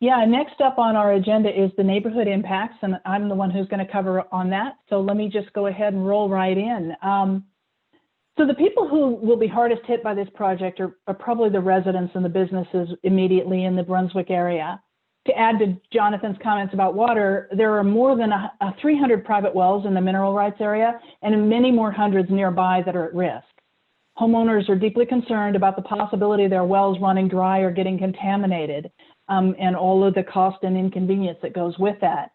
Yeah, next up on our agenda is the neighborhood impacts, and I'm the one who's going to cover on that. So let me just go ahead and roll right in. So the people who will be hardest hit by this project are probably the residents and the businesses immediately in the Brunswick area. To add to Jonathan's comments about water, there are more than 300 private wells in the mineral rights area and many more hundreds nearby that are at risk. Homeowners are deeply concerned about the possibility of their wells running dry or getting contaminated, and all of the cost and inconvenience that goes with that.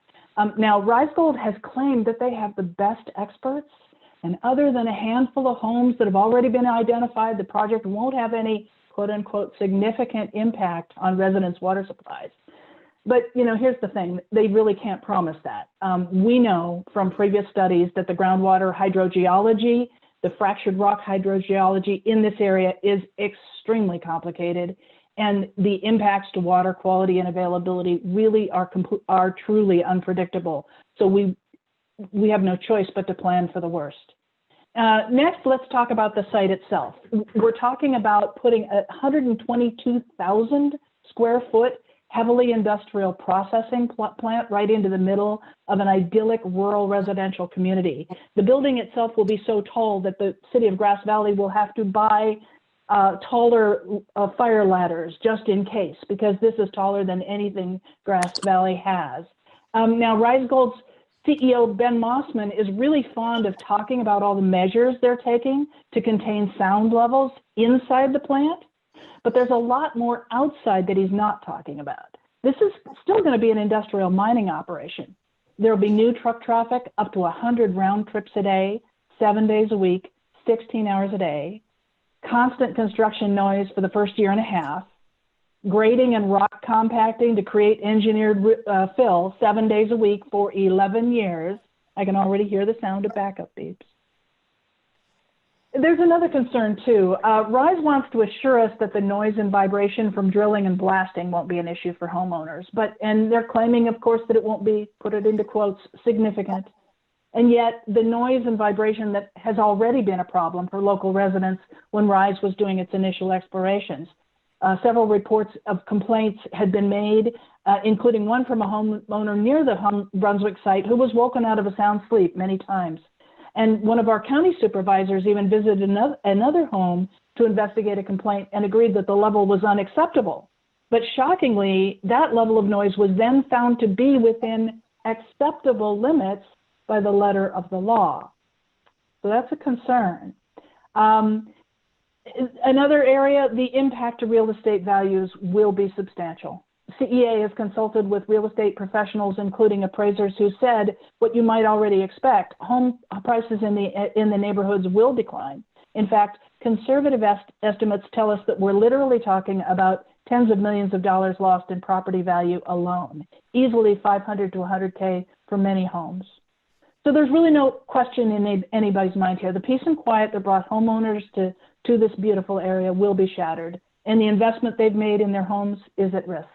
Now, Rise Gold has claimed that they have the best experts, and other than a handful of homes that have already been identified, the project won't have any quote unquote significant impact on residents' water supplies. But here's the thing, they really can't promise that. We know from previous studies that the groundwater hydrogeology, the fractured rock hydrogeology in this area is extremely complicated, and the impacts to water quality and availability really are truly unpredictable. So we have no choice but to plan for the worst. Next, let's talk about the site itself. We're talking about putting a 122,000 square foot heavily industrial processing plant right into the middle of an idyllic rural residential community. The building itself will be so tall that the city of Grass Valley will have to buy taller fire ladders just in case, because this is taller than anything Grass Valley has. Now, Rise Gold's CEO, Ben Mossman, is really fond of talking about all the measures they're taking to contain sound levels inside the plant, but there's a lot more outside that he's not talking about. This is still going to be an industrial mining operation. There'll be new truck traffic up to 100 round trips a day, 7 days a week, 16 hours a day, constant construction noise for the first year and a half, grading and rock compacting to create engineered fill 7 days a week for 11 years. I can already hear the sound of backup beeps. There's another concern too. Rise wants to assure us that the noise and vibration from drilling and blasting won't be an issue for homeowners, and they're claiming, of course, that it won't be, put it into quotes, significant. And yet the noise and vibration that has already been a problem for local residents when Rise was doing its initial explorations. Several reports of complaints had been made, including one from a homeowner near the Brunswick site who was woken out of a sound sleep many times. And one of our county supervisors even visited another home to investigate a complaint and agreed that the level was unacceptable. But shockingly, that level of noise was then found to be within acceptable limits by the letter of the law. So that's a concern. Another area, the impact to real estate values will be substantial. CEA has consulted with real estate professionals, including appraisers, who said what you might already expect: home prices in the neighborhoods will decline. In fact, conservative estimates tell us that we're literally talking about tens of millions of dollars lost in property value alone, easily 500 to 100K for many homes. So there's really no question in anybody's mind here. The peace and quiet that brought homeowners to this beautiful area will be shattered, and the investment they've made in their homes is at risk.